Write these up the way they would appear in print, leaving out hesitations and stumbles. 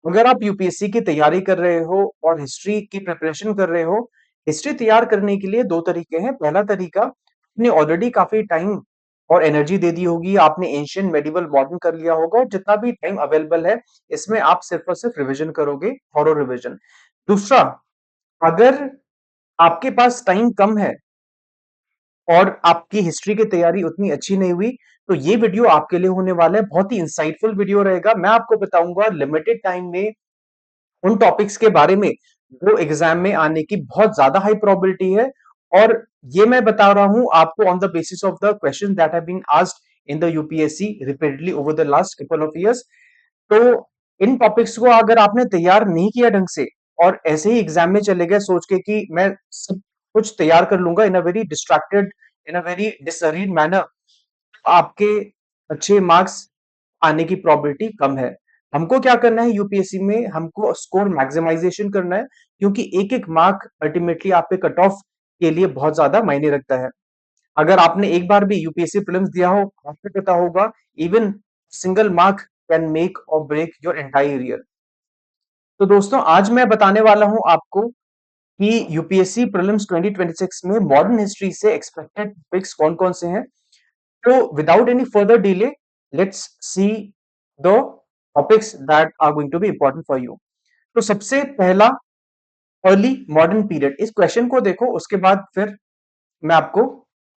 अगर आप यूपीएससी की तैयारी कर रहे हो और हिस्ट्री की प्रिपरेशन कर रहे हो, हिस्ट्री तैयार करने के लिए दो तरीके हैं। पहला तरीका, आपने ऑलरेडी काफी टाइम और एनर्जी दे दी होगी, आपने एंशियंट मेडिवल मॉडर्न कर लिया होगा और जितना भी टाइम अवेलेबल है इसमें आप सिर्फ और सिर्फ रिवीजन करोगे, थॉरो रिवीजन। दूसरा, अगर आपके पास टाइम कम है और आपकी हिस्ट्री की तैयारी उतनी अच्छी नहीं हुई, तो ये वीडियो आपके लिए होने वाला है। बहुत ही इंसाइटफुल वीडियो रहेगा। मैं आपको बताऊंगा लिमिटेड टाइम में उन टॉपिक्स के बारे में जो एग्जाम में आने की बहुत ज्यादा हाई प्रोबेबिलिटी है, और ये मैं बता रहा हूं आपको on the basis of the question that have been asked in the UPSC repeatedly over the last couple of years. तो इन टॉपिक्स को अगर आपने तैयार नहीं किया ढंग से और ऐसे ही एग्जाम में चले गए सोच के कि मैं सब कुछ तैयार कर लूंगा in a very distracted, in a very disarrayed manner, आपके अच्छे मार्क्स आने की प्रोबेबिलिटी कम है। हमको क्या करना है यूपीएससी में, हमको स्कोर मैक्सिमाइजेशन करना है, क्योंकि एक एक मार्क अल्टीमेटली आपके कट ऑफ के लिए बहुत ज्यादा मायने रखता है। अगर आपने एक बार भी यूपीएससी प्रीलिम्स दिया हो, आपको पता होगा even single mark can make और ब्रेक योर एंटायर ईयर। तो दोस्तों, आज मैं बताने वाला हूं आपको कि यूपीएससी प्रीलिम्स 2026 में मॉडर्न हिस्ट्री से एक्सपेक्टेड टॉपिक्स कौन कौन से हैं। तो without any further delay, let's see the topics that are going to be important for you. तो सबसे पहला, अर्ली मॉडर्न पीरियड। इस क्वेश्चन को देखो, उसके बाद फिर मैं आपको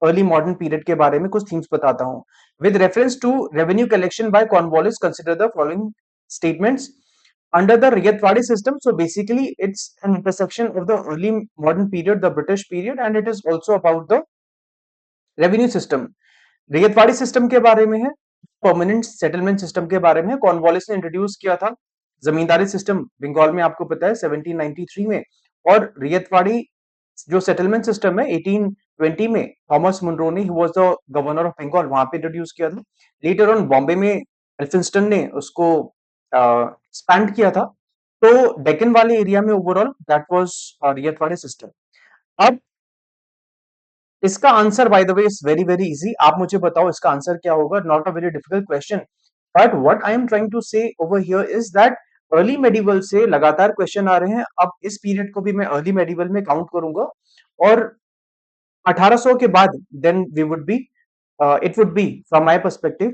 अर्ली मॉडर्न पीरियड के बारे में कुछ थीम्स बताता हूं। With reference to revenue collection by Cornwallis, consider the following statements under the Rayatwadi system. So basically it's an intersection of the early modern period, the British period, and it is also about the revenue system. Ryotwari system के बारे में है, permanent settlement system के बारे में है। Cornwallis ने introduce किया था जमींदारी सिस्टम बंगाल में, आपको पता है 1793 में, और रेयतवाड़ी जो सेटलमेंट सिस्टम है 1820 में थॉमस मुनरो ने, he was the governor of Bengal, वहां पे इंट्रोड्यूस किया था। लेटर ऑन बॉम्बे में एल्फिंस्टन ने उसको एक्सपैंड किया था। तो डेक्कन वाले एरिया में overall that was Ryotwari system. अब इसका answer by the way is very very easy. आप मुझे बताओ इसका आंसर क्या होगा। Not a very difficult question, but what I am trying to say over here is that early medieval से लगातार क्वेश्चन आ रहे हैं। अब इस पीरियड को भी मैं अर्ली मेडिवल में काउंट करूंगा, और 1800 के बाद then we would be, it would be from my perspective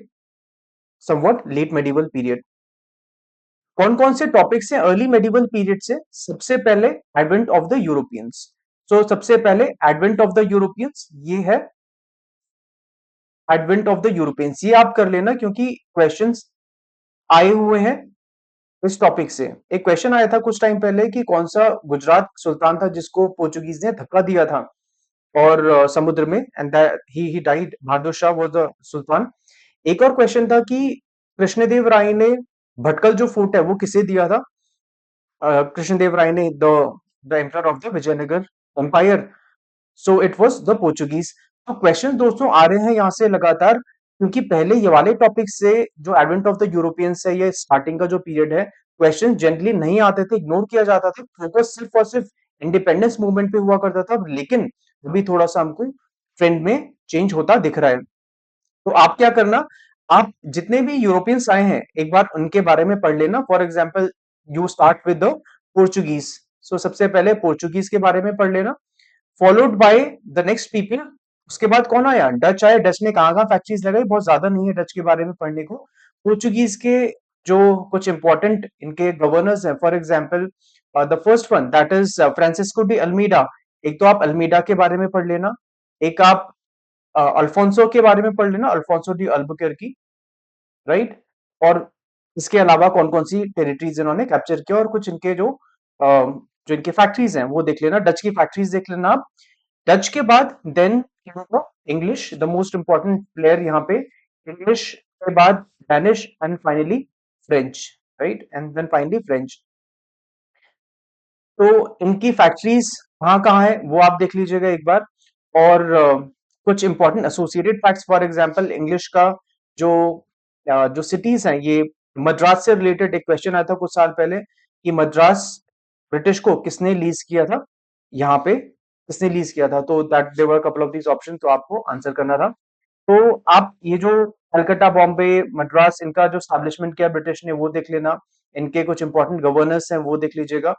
somewhat late medieval period. कौन कौन से टॉपिक्स हैं अर्ली मेडिवल पीरियड से? सबसे पहले एडवेंट ऑफ द यूरोपियंस। सो सबसे पहले एडवेंट ऑफ द यूरोपियंस, ये है एडवेंट ऑफ द यूरोपियंस। ये आप कर लेना क्योंकि क्वेश्चंस आए हुए हैं इस टॉपिक से। एक क्वेश्चन आया था कुछ टाइम पहले कि कौन सा गुजरात सुल्तान था जिसको पोर्चुगीज ने धक्का दिया था और समुद्र में, and he died, Bahadur Shah was the sultan. एक और क्वेश्चन था कि कृष्णदेव राय ने भटकल जो फोर्ट है वो किसे दिया था? कृष्णदेव राय ने the emperor of the Vijayanagara empire, so it was the Portuguese. तो क्वेश्चन दोस्तों आ रहे हैं यहाँ से लगातार, क्योंकि पहले ये वाले टॉपिक से जो एडवेंट ऑफ द यूरोपियंस है, ये स्टार्टिंग का जो पीरियड है, क्वेश्चन जनरली नहीं आते थे, इग्नोर किया जाता था, फोकस सिर्फ और सिर्फ इंडिपेंडेंस मूवमेंट पे हुआ करता था। लेकिन अभी थोड़ा सा हमको ट्रेंड में चेंज होता दिख रहा है। तो आप क्या करना, आप जितने भी यूरोपियंस आए हैं एक बार उनके बारे में पढ़ लेना। For example you start with the Portuguese, so सबसे पहले पोर्चुगीज के बारे में पढ़ लेना, followed by the next people. उसके बाद कौन आया? डच आए। डच ने कहाँ कहाँ फैक्ट्रीज लगाई, बहुत ज्यादा नहीं है डच के बारे में पढ़ने को। पोर्चुगीज के जो कुछ इंपॉर्टेंट इनके गवर्नर्स हैं, for example the first one that is Francisco de Almeida. एक तो आप अल्मीडा के बारे में पढ़ लेना, एक आप अल्फोंसो के बारे में पढ़ लेना, अल्फोंसो डी अल्बुकर्की, राइट। और इसके अलावा कौन कौन सी टेरिटरीज इन्होंने कैप्चर किया, और कुछ इनके जो इनके फैक्ट्रीज हैं वो देख लेना, डच की फैक्ट्रीज देख लेना आप। डच के बाद then English, the most important player यहाँ पे। इंग्लिश के बाद Danish, and finally French, right, and then finally French. तो इनकी फैक्ट्रीज कहाँ कहाँ है वो आप देख लीजिएगा एक बार। और कुछ important associated facts, for example English का जो जो सिटीज हैं, ये मद्रास से रिलेटेड एक क्वेश्चन आया था कुछ साल पहले कि मद्रास ब्रिटिश को किसने लीज किया था, यहाँ पे किसने लीज किया था। तो that there were couple of these option, तो आपको आंसर करना था। तो आप ये जो कलकत्ता, बॉम्बे, मद्रास, इनका जो स्टैब्लिशमेंट किया ब्रिटिश ने वो देख लेना। इनके कुछ इंपॉर्टेंट गवर्नर्स हैं वो देख लीजिएगा।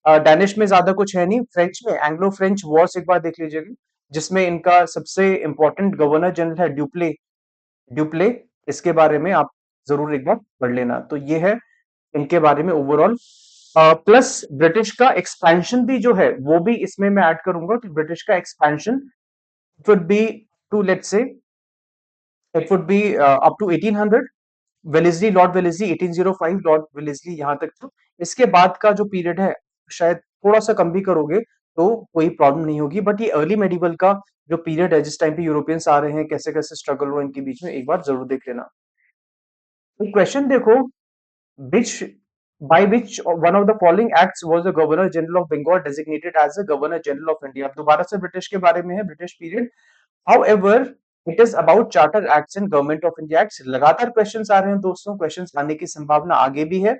डैनिश में ज्यादा कुछ है नहीं। फ्रेंच में एंग्लो फ्रेंच वॉर्स एक बार देख लीजिएगा, जिसमें इनका सबसे इंपॉर्टेंट गवर्नर जनरल है ड्यूप्ले। ड्यूप्ले, इसके बारे में आप जरूर एक बार पढ़ लेना। तो ये है इनके बारे में ओवरऑल। प्लस ब्रिटिश का एक्सपेंशन भी जो है वो भी इसमें मैं ऐड करूंगा कि ब्रिटिश का expansion would be to let's say it would be up to 1800। Wellesley, Lord Wellesley 1805, Lord Wellesley यहाँ तक था। इसके बाद का जो पीरियड है शायद थोड़ा सा कम भी करोगे तो कोई प्रॉब्लम नहीं होगी, बट ये अर्ली मेडिवल का जो पीरियड है जिस टाइम पे यूरोपियंस आ रहे हैं, कैसे कैसे स्ट्रगल हुआ इनके बीच में, एक बार जरूर देख लेना। तो क्वेश्चन देखो, which by which one of the following acts was the governor general of Bengal designated as the governor general of India? दोबारा से ब्रिटिश के बारे में है, British period. However, it is about charter acts and government of India acts। लगातार questions आ रहे हैं दोस्तों, क्वेश्चंस आने की संभावना आगे भी है।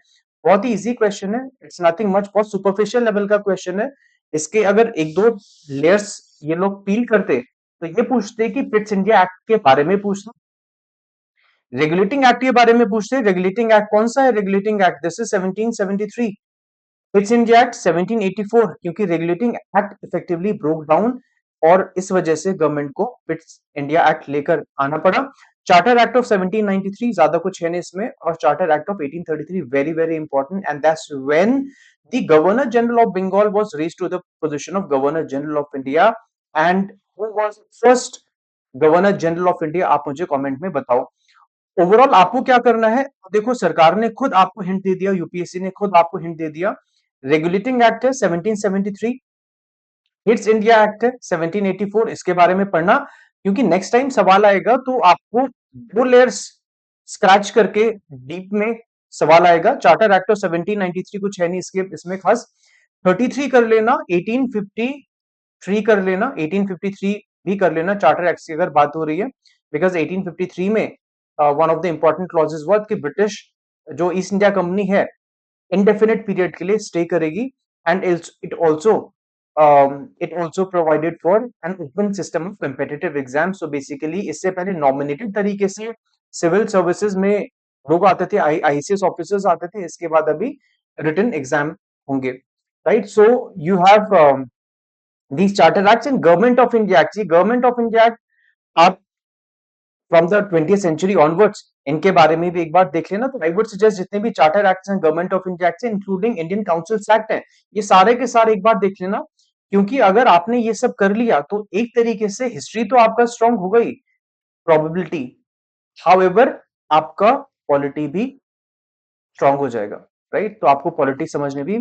बहुत ही इजी क्वेश्चन है, इट्स नथिंग मच, बहुत सुपरफिशियल लेवल का क्वेश्चन है। इसके अगर एक दो लेयर्स ये लोग पील करते तो ये पूछते कि पिट्स इंडिया एक्ट के बारे में पूछना, रेगुलेटिंग एक्ट के बारे में पूछते हैं। रेगुलेटिंग एक्ट कौन सा है? Regulating act this is 1773। Pitt's India act 1784, क्योंकि regulating act effectively broke down और इस वजह से गवर्नमेंट को पिट्स इंडिया एक्ट लेकर आना पड़ा। चार्टर एक्ट ऑफ 1793 ज्यादा कुछ है नहीं इसमें, और charter act of 1833 very very important, and that's when the governor general of Bengal was raised to the position of governor general of India. And who was first governor general of India? आप मुझे comment में बताओ। Overall आपको क्या करना है, देखो सरकार ने खुद आपको हिंट दे दिया, यूपीएससी ने खुद आपको हिंट दे दिया। रेगुलेटिंग एक्ट है 1773, हिट्स इंडिया एक्ट है 1784, इसके बारे में पढ़ना, क्योंकि नेक्स्ट टाइम सवाल आएगा तो आपको दो लेयर्स स्क्रैच करके डीप में सवाल आएगा। चार्टर एक्ट ऑफ 1793 कुछ है नहीं इसके इसमें खास। 33 कर लेना, 1853 कर लेना, 1853 भी कर लेना चार्टर एक्ट की अगर बात हो रही है, बिकॉज 1853 में one of the important clauses हुआ कि ब्रिटिश जो ईस्ट इंडिया कंपनी है indefinite पीरियड के लिए स्टे करेगी, and it also provided for an open system of competitive exam. So basically इससे पहले नॉमिनेटेड तरीके से सिविल सर्विसेज में लोग आते थे, आईसीएस ऑफिसर्स आते थे, इसके बाद अभी रिटन एग्जाम होंगे, right. So you have these charter acts and government of India Act। Government of India act आप from the 20th century onwards इनके बारे में भी एक बार देख लेना। तो आई वुड सजेस्ट जितने भी चार्टर एक्ट्स हैं गवर्नमेंट ऑफ इंडिया एक्ट से, इंक्लूडिंग इंडियन काउंसिल्स एक्ट है, ये सारे के सारे एक बार देख लेना, क्योंकि अगर आपने ये सब कर लिया तो एक तरीके से हिस्ट्री तो आपका स्ट्रांग हो गई, प्रोबेबिलिटी, हाउएवर आपका पॉलिटी भी स्ट्रांग हो जाएगा, राइट। तो आपको पॉलिटिक्स समझने भी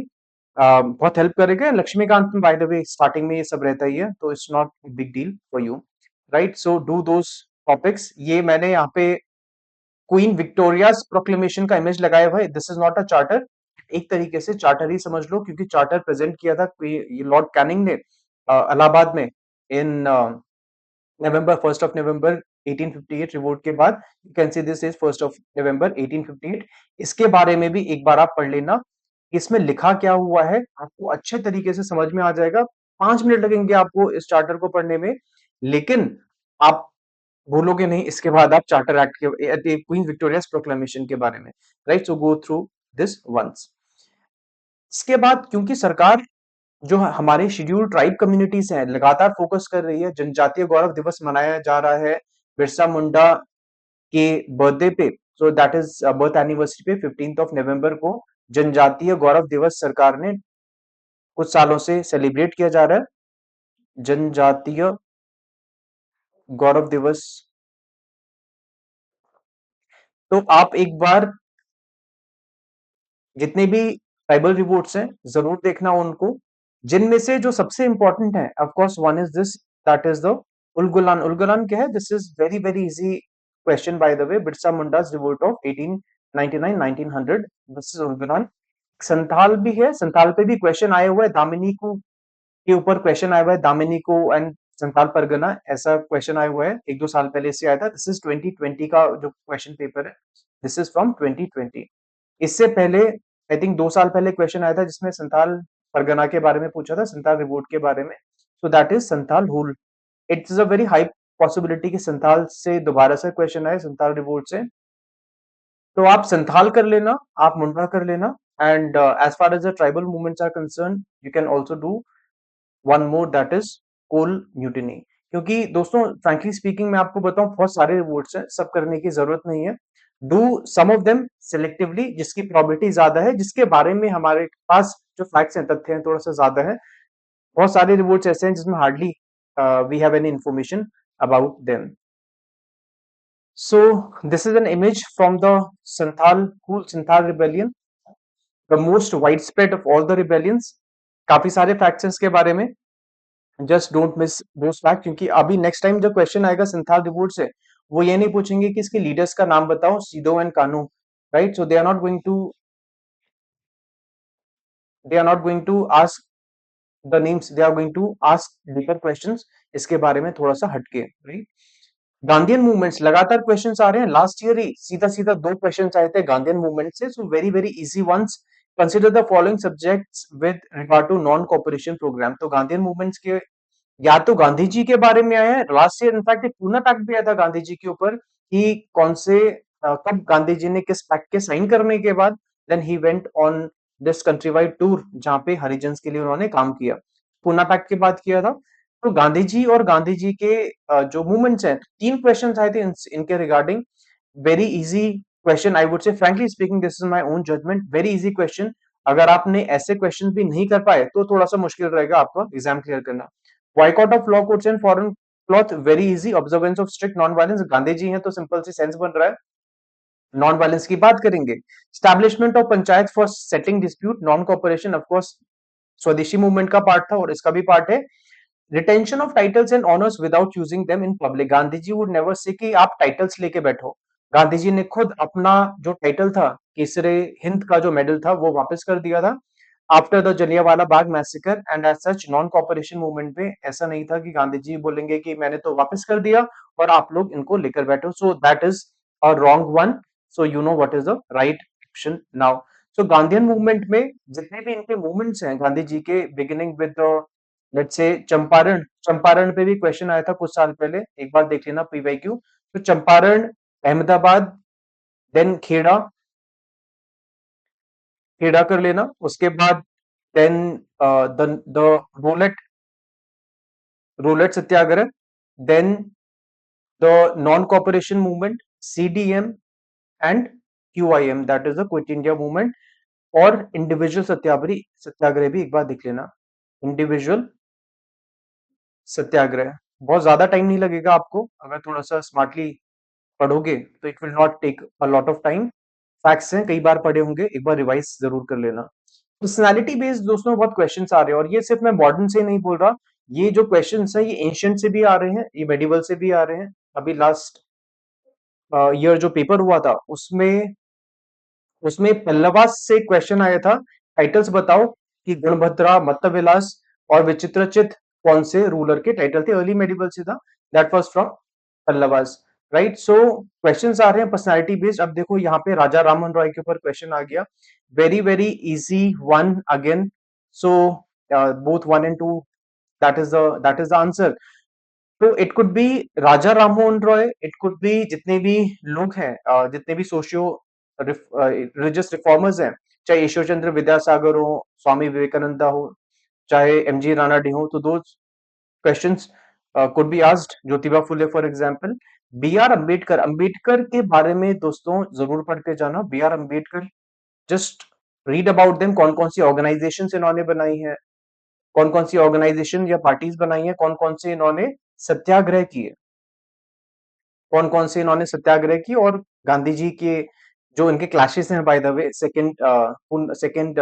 बहुत हेल्प करेगा। लक्ष्मीकांत में बाय द वे स्टार्टिंग में ये सब रहता ही है, तो it's not big deal for you, right. So do those topics. ये मैंने यहाँ पे क्वीन विक्टोरियाज प्रोक्लेमेशन का इमेज लगाया हुआ है, this is not a charter, एक तरीके से चार्टर ही समझ लो, क्योंकि चार्टर प्रेजेंट किया था लॉर्ड कैनिंग ने इलाहाबाद में इन नवंबर, 1 नवंबर 1858 रिवोल्ट के बाद। You can see this is 1 नवंबर 1858। इसके बारे में भी एक बार आप पढ़ लेना, इसमें लिखा क्या हुआ है आपको अच्छे तरीके से समझ में आ जाएगा। 5 मिनट लगेंगे आपको इस चार्टर को पढ़ने में, लेकिन आप भूलोगे नहीं इसके बाद आप चार्टर एक्ट के क्वीन विक्टोरियाज प्रोक्लेमेशन के बारे में, right. So go through this ones. इसके बाद क्योंकि सरकार जो हमारे शेड्यूल ट्राइब कम्युनिटीज हैं लगातार फोकस कर रही है, जनजातीय गौरव दिवस मनाया जा रहा है बिरसा मुंडा के बर्थडे पे, सो दैट इज बर्थ एनिवर्सरी पे 15 नवंबर को जनजातीय गौरव दिवस सरकार ने कुछ सालों से सेलिब्रेट किया जा रहा है। जनजातीय गौरव दिवस, तो आप एक बार जितने भी ट्राइबल रिवोट्स हैं जरूर देखना उनको, जिनमें से जो सबसे इंपॉर्टेंट है of course one is this, that is the Ulgulan. Ulgulan क्या है? This is very very easy question by the way, Birsa Mundas revolt of 1899 1900, this is Ulgulan. Santhal भी है, संथाल पे भी क्वेश्चन आया हुआ है, दामिनी को के ऊपर क्वेश्चन आया हुआ है, दामिनी को एंड संथाल परगना, ऐसा क्वेश्चन आया हुआ है, 1-2 साल पहले से आया था। दिस इज 2020 का जो क्वेश्चन पेपर है, दिस इज फ्रॉम 2020। इससे पहले आई थिंक 2 साल पहले क्वेश्चन आया था जिसमें संथाल परगना के बारे में पूछा था, संथाल रिवोट के बारे में, so that is Santhal Hul. It's a very high possibility कि संथाल से दोबारा से क्वेश्चन आए, संथाल रिवोट से। तो आप संथाल कर लेना, आप मुंडा कर लेना, and as far as the tribal movements are concern, you can also do one more, that is Kol mutiny. क्योंकि दोस्तों फ्रैंकली स्पीकिंग मैं आपको बताऊं बहुत सारे रिवोल्ट्स हैं, सब करने की जरूरत नहीं है। Do some of them selectively, जिसकी प्रोबेबिलिटी ज्यादा है, जिसके बारे में हमारे पास जो फैक्ट्स हैं, तथ्य हैं, थोड़ा सा ज्यादा है। बहुत सारे रिवोल्ट्स ऐसे हैं जिसमें hardly we have any information about them. So this is an image from the Santhal rebellion, the most widespread of all the rebellions। काफी सारे फैक्ट्स हैं इसके बारे में, just don't miss those fact, क्योंकि अभी नेक्स्ट टाइम जो question आएगा संथाल रिवोल्ट से, वो ये नहीं पूछेंगे कि इसके लीडर्स का नाम बताओ, Sidho and Kanhu, right. So they are not going to ask the names, they are going to ask deeper questions इसके बारे में थोड़ा सा हटके, राइट। गांधीयन मूवमेंट्स, लगातार क्वेश्चंस आ रहे हैं, लास्ट ईयर ही सीधा सीधा दो क्वेश्चंस आए थे गांधीयन मूवमेंट से, so very very easy ones. Consider the following subjects with regard to non cooperation program. तो गांधीयन मूवमेंट्स के या तो गांधी जी के बारे में आया है, लास्ट ईयर इनफैक्ट एक पूना पैक्ट भी आया था गांधी जी के ऊपर, कि कौन से कब गांधी जी ने किस पैक्ट के साइन करने के बाद then he went on this country wide tour, जहां पे हरिजन्स के लिए उन्होंने काम किया, पूना पैक्ट के बाद किया था। तो गांधी जी और गांधी जी के जो मूवमेंट्स हैं, तीन क्वेश्चन आए थे इनके regarding. Very easy question, I would say frankly speaking, this is my own judgement, very easy question. अगर आपने ऐसे क्वेश्चन भी नहीं कर पाए तो थोड़ा सा मुश्किल रहेगा आपका एग्जाम क्लियर करना। Boycott of law codes and foreign cloth, very easy. Observance of strict non violence, Gandhi ji हैं तो सिंपल सी सेंस बन रहा है, नॉन वायलेंस की बात करेंगे। Establishment of panchayat for setting dispute, non cooperation, of course swadeshi movement का पार्ट था और इसका भी पार्ट है। Retention of titles and honours without using them in public, Gandhi ji would never say कि आप टाइटल्स लेके बैठो। गांधी जी ने खुद अपना जो टाइटल था, केसरे हिंद का जो मेडल था, वो वापस कर दिया था after the Jallianwala Bagh massacre. And as such non cooperation movement में ऐसा नहीं था कि गांधी जी बोलेंगे कि मैंने तो वापस कर दिया और आप लोग इनको लेकर बैठो, सो that is a wrong one. So you know what is the right option now. So Gandhian movement में जितने भी इनके मूवमेंट्स हैं गांधी जी के, beginning with let's say Champaran, Champaran पे भी क्वेश्चन आया था कुछ साल पहले, एक बार देख लेना पीवाईक्यू। तो चंपारण, अहमदाबाद, देन खेड़ा, खेड़ा कर लेना, उसके बाद then the Rowlatt, Rowlatt Satyagraha, then the non cooperation movement, CDM and QIM, that is the Quit India Movement. और इंडिविजुअल सत्याग्रह, सत्याग्रह भी एक बार देख लेना, इंडिविजुअल सत्याग्रह। बहुत ज्यादा टाइम नहीं लगेगा आपको, अगर थोड़ा सा स्मार्टली पढ़ोगे तो it will not take a lot of time. Facts हैं, कई बार पढ़े होंगे, एक बार रिवाइज जरूर कर लेना। पर्सनालिटी बेस्ड दोस्तों बहुत क्वेश्चंस आ रहे हैं, और ये सिर्फ मैं मॉडर्न से नहीं बोल रहा, ये जो क्वेश्चंस है ये एंशियंट से भी आ रहे हैं, ये मेडिवल से भी आ रहे हैं। अभी लास्ट ईयर जो पेपर हुआ था उसमें उसमें पल्लवास से क्वेश्चन आया था, टाइटल्स बताओ कि गुणभद्रा, मत्तविलास और विचित्रचित कौन से रूलर के टाइटल थे, अर्ली मेडिवल से था, that was from Pallavas, right. So questions आ रहे हैं पर्सनालिटी बेस्ड। अब देखो यहाँ पे राजा राममोहन रॉय के ऊपर क्वेश्चन आ गया, very very easy one again. So both one and two, that is the answer. तो it could be Raja Rammohan Roy, it could be जितने भी लोग हैं, जितने भी सोशियो रिलीजियस रिफॉर्मर्स हैं, चाहे ईश्वर चंद्र विद्यासागर हो, स्वामी विवेकानंद हो, चाहे एमजी राणा डी हो, तो दो questions could be asked, Jyotiba Phule for example. B R Ambedkar, Ambedkar के बारे में दोस्तों जरूर पढ़ के जाना, B R Ambedkar, just read about them, कौन कौन सी ऑर्गेनाइजेशन इन्होंने बनाई है, कौन कौन सी ऑर्गेनाइजेशन या पार्टीज बनाई है, कौन कौन से इन्होंने सत्याग्रह किए, कौन कौन से इन्होंने सत्याग्रह की, और गांधी जी के जो इनके क्लैशेस हैं, by the way, second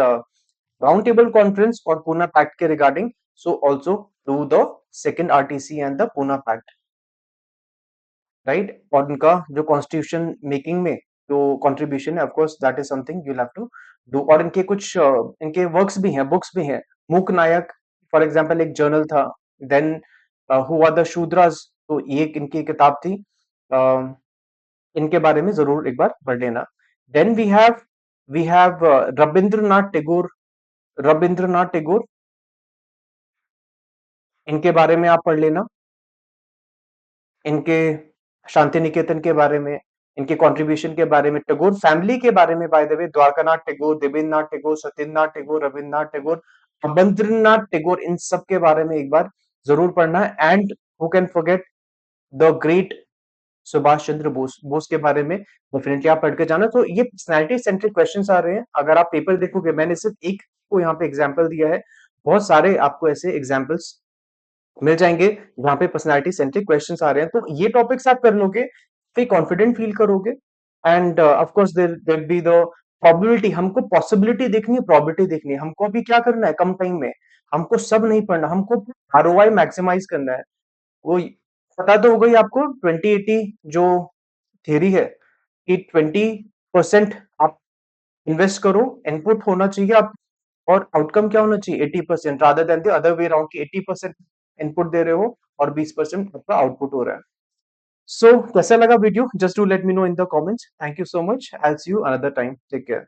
round table conference और पूना पैक्ट के regarding. So also do the second RTC and the Poona pact, right. और उनका जो कॉन्स्टिट्यूशन मेकिंग में जो कंट्रीब्यूशन है, of course that is something you have to do. और इनके कुछ इनके वर्क्स भी हैं, बुक्स भी हैं, मूक नायक फॉर एग्जांपल एक जर्नल था, then who are the Shudras, तो ये एक इनकी किताब थी, इनके बारे में जरूर एक बार पढ़ लेना। Then we have Rabindranath Tagore, Rabindranath Tagore, इनके बारे में आप पढ़ लेना, इनके शांति निकेतन के बारे में, इनके कंट्रीब्यूशन के बारे में, टैगोर फैमिली के बारे में, by the way Dwarkanath Tagore, Debendranath Tagore, Satyendranath Tagore, Rabindranath Tagore, Rabindranath Tagore, इन सब के बारे में एक बार जरूर पढ़ना है। And who can forget the great Subhash Chandra Bose, Bose के बारे में डेफिनेटली आप पढ़ के जाना। तो ये पर्सनैलिटी सेंट्रिक क्वेश्चंस आ रहे हैं। अगर आप पेपर देखोगे, मैंने सिर्फ एक को यहाँ पे एग्जाम्पल दिया है, बहुत सारे आपको ऐसे एग्जाम्पल्स मिल जाएंगे जहाँ पे पर्सनैलिटी सेंट्रिक क्वेश्चंस आ रहे हैं। तो ये टॉपिक्स आप कर लोगे, फिर कॉन्फिडेंट फील करोगे। And of course there be the probability, हमको पॉसिबिलिटी देखनी है, प्रोबेबिलिटी देखनी है। हमको अभी क्या करना है कम टाइम में, हमको सब नहीं पढ़ना, हमको आरओआई मैक्सिमाइज करना है। वो पता तो हो गई आपको 2080 जो थियरी है कि 20% आप इन्वेस्ट करो, इनपुट होना चाहिए आप, और आउटकम क्या होना चाहिए 80%, rather than the other way around कि 80% इनपुट दे रहे हो और 20% आपका आउटपुट हो रहा है। सो कैसा लगा video, just to let me know in the comments. Thank you so much, I will see you another time, take care.